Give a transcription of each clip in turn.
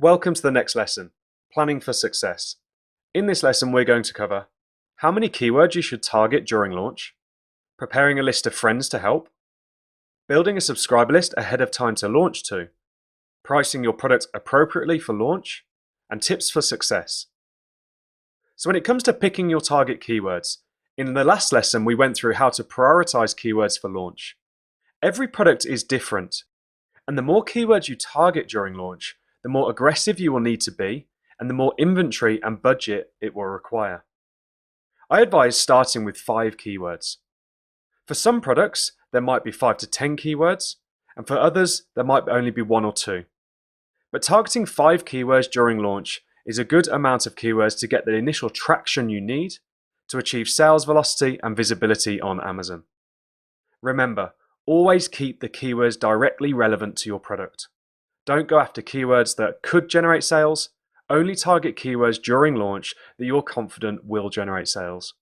Welcome to the next lesson, Planning for Success. In this lesson, we're going to cover how many keywords you should target during launch, preparing a list of friends to help, building a subscriber list ahead of time to launch to, pricing your product appropriately for launch, and tips for success. So when it comes to picking your target keywords, in the last lesson, we went through how to prioritize keywords for launch. Every product is different, and the more keywords you target during launch, the more aggressive you will need to be, and the more inventory and budget it will require. I advise starting with 5 keywords. For some products, there might be 5 to 10 keywords, and for others, there might only be 1 or 2. But targeting 5 keywords during launch is a good amount of keywords to get the initial traction you need to achieve sales velocity and visibility on Amazon. Remember, always keep the keywords directly relevant to your product. Don't go after keywords that could generate sales. Only target keywords during launch that you're confident will generate sales.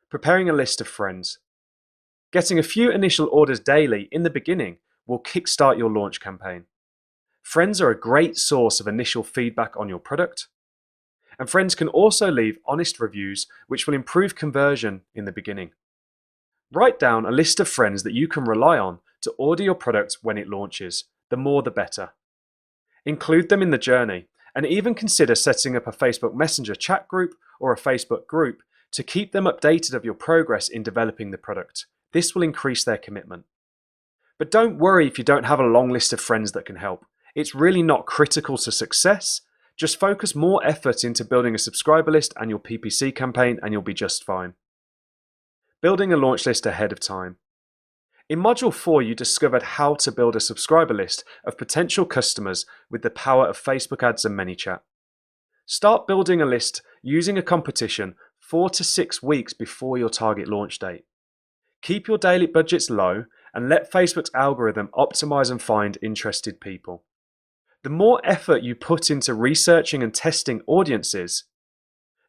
Preparing a list of friends. Getting a few initial orders daily in the beginning will kickstart your launch campaign. Friends are a great source of initial feedback on your product. And friends can also leave honest reviews, which will improve conversion in the beginning. Write down a list of friends that you can rely on to order your product when it launches. The more the better. Include them in the journey, and even consider setting up a Facebook Messenger chat group or a Facebook group to keep them updated of your progress in developing the product. This will increase their commitment. But don't worry if you don't have a long list of friends that can help. It's really not critical to success. Just focus more effort into building a subscriber list and your PPC campaign, and you'll be just fine. Building a launch list ahead of time. In Module 4, you discovered how to build a subscriber list of potential customers with the power of Facebook ads and ManyChat. Start building a list using a competition 4 to 6 weeks before your target launch date. Keep your daily budgets low and let Facebook's algorithm optimize and find interested people. The more effort you put into researching and testing audiences,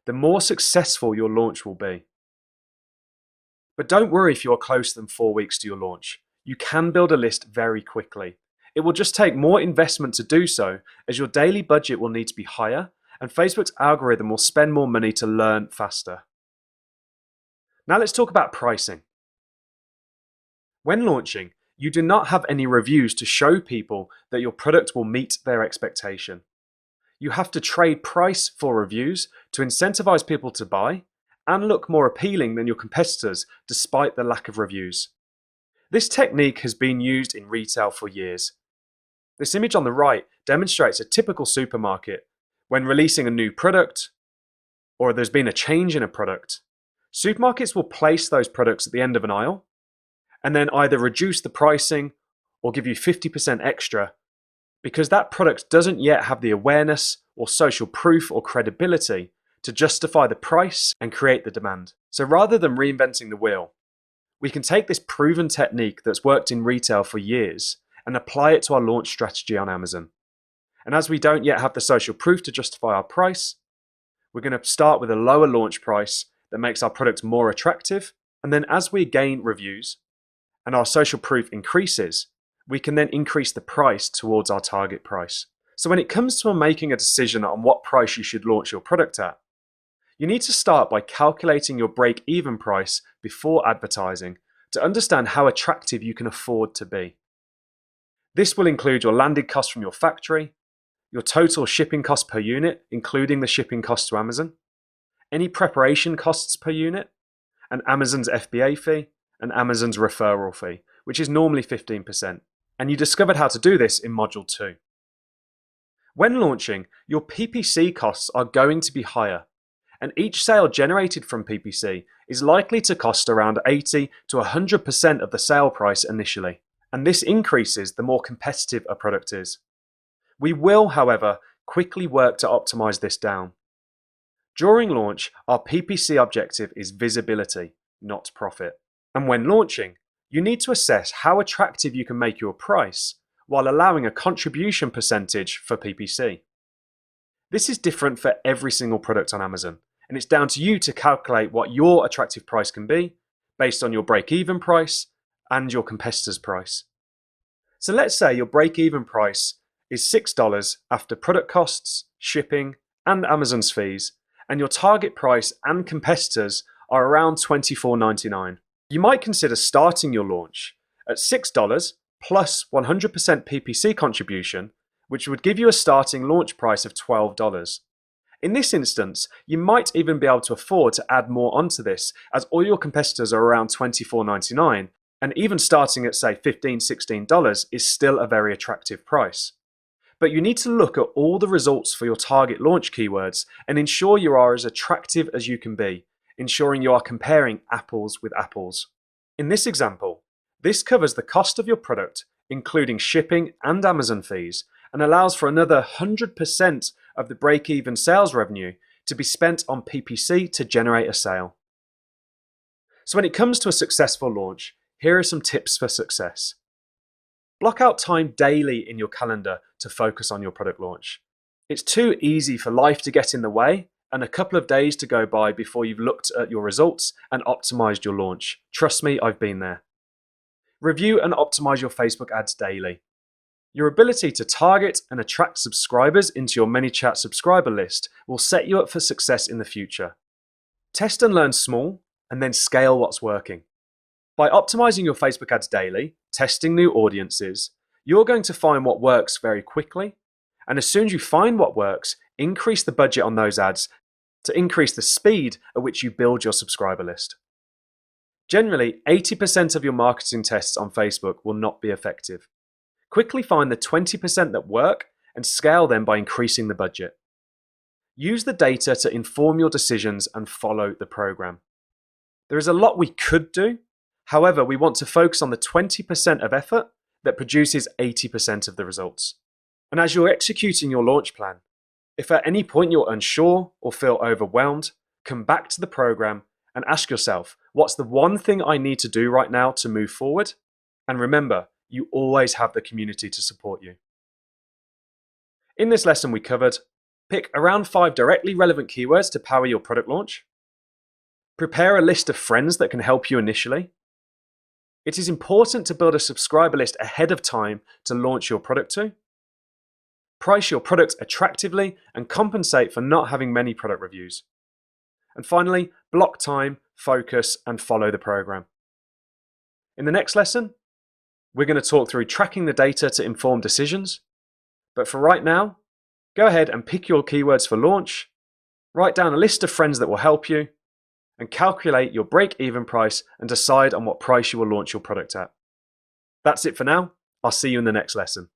the more successful your launch will be. But don't worry if you are closer than 4 weeks to your launch. You can build a list very quickly. It will just take more investment to do so, as your daily budget will need to be higher and Facebook's algorithm will spend more money to learn faster. Now let's talk about pricing. When launching, you do not have any reviews to show people that your product will meet their expectation. You have to trade price for reviews to incentivize people to buy and look more appealing than your competitors despite the lack of reviews. This technique has been used in retail for years. This image on the right demonstrates a typical supermarket. When releasing a new product, or there's been a change in a product, supermarkets will place those products at the end of an aisle and then either reduce the pricing or give you 50% extra because that product doesn't yet have the awareness or social proof or credibility to justify the price and create the demand. So rather than reinventing the wheel, we can take this proven technique that's worked in retail for years and apply it to our launch strategy on Amazon. And as we don't yet have the social proof to justify our price, we're going to start with a lower launch price that makes our product more attractive. And then as we gain reviews and our social proof increases, we can then increase the price towards our target price. So when it comes to making a decision on what price you should launch your product at, you need to start by calculating your break-even price before advertising to understand how attractive you can afford to be. This will include your landed cost from your factory, your total shipping cost per unit, including the shipping cost to Amazon, any preparation costs per unit, and Amazon's FBA fee, and Amazon's referral fee, which is normally 15%. And you discovered how to do this in Module 2. When launching, your PPC costs are going to be higher, and each sale generated from PPC is likely to cost around 80 to 100% of the sale price initially, and this increases the more competitive a product is. We will, however, quickly work to optimize this down. During launch, our PPC objective is visibility, not profit. And when launching, you need to assess how attractive you can make your price while allowing a contribution percentage for PPC. This is different for every single product on Amazon, and it's down to you to calculate what your attractive price can be based on your break-even price and your competitor's price. So let's say your break-even price is $6 after product costs, shipping, and Amazon's fees, and your target price and competitors are around $24.99. You might consider starting your launch at $6 plus 100% PPC contribution, which would give you a starting launch price of $12. In this instance, you might even be able to afford to add more onto this, as all your competitors are around $24.99, and even starting at say $15, $16 is still a very attractive price. But you need to look at all the results for your target launch keywords and ensure you are as attractive as you can be, ensuring you are comparing apples with apples. In this example, this covers the cost of your product, including shipping and Amazon fees, and allows for another 100% of the break-even sales revenue to be spent on PPC to generate a sale. So when it comes to a successful launch, here are some tips for success. Block out time daily in your calendar to focus on your product launch. It's too easy for life to get in the way and a couple of days to go by before you've looked at your results and optimized your launch. Trust me, I've been there. Review and optimize your Facebook ads daily. Your ability to target and attract subscribers into your ManyChat subscriber list will set you up for success in the future. Test and learn small, and then scale what's working. By optimizing your Facebook ads daily, testing new audiences, you're going to find what works very quickly, and as soon as you find what works, increase the budget on those ads to increase the speed at which you build your subscriber list. Generally, 80% of your marketing tests on Facebook will not be effective. Quickly find the 20% that work and scale them by increasing the budget. Use the data to inform your decisions and follow the program. There is a lot we could do. However, we want to focus on the 20% of effort that produces 80% of the results. And as you're executing your launch plan, if at any point you're unsure or feel overwhelmed, come back to the program and ask yourself, what's the one thing I need to do right now to move forward? And remember, you always have the community to support you. In this lesson, we covered pick around 5 directly relevant keywords to power your product launch. Prepare a list of friends that can help you initially. It is important to build a subscriber list ahead of time to launch your product to. Price your product attractively and compensate for not having many product reviews. And finally, block time, focus, and follow the program. In the next lesson, we're going to talk through tracking the data to inform decisions. But for right now, go ahead and pick your keywords for launch, write down a list of friends that will help you, and calculate your break-even price and decide on what price you will launch your product at. That's it for now. I'll see you in the next lesson.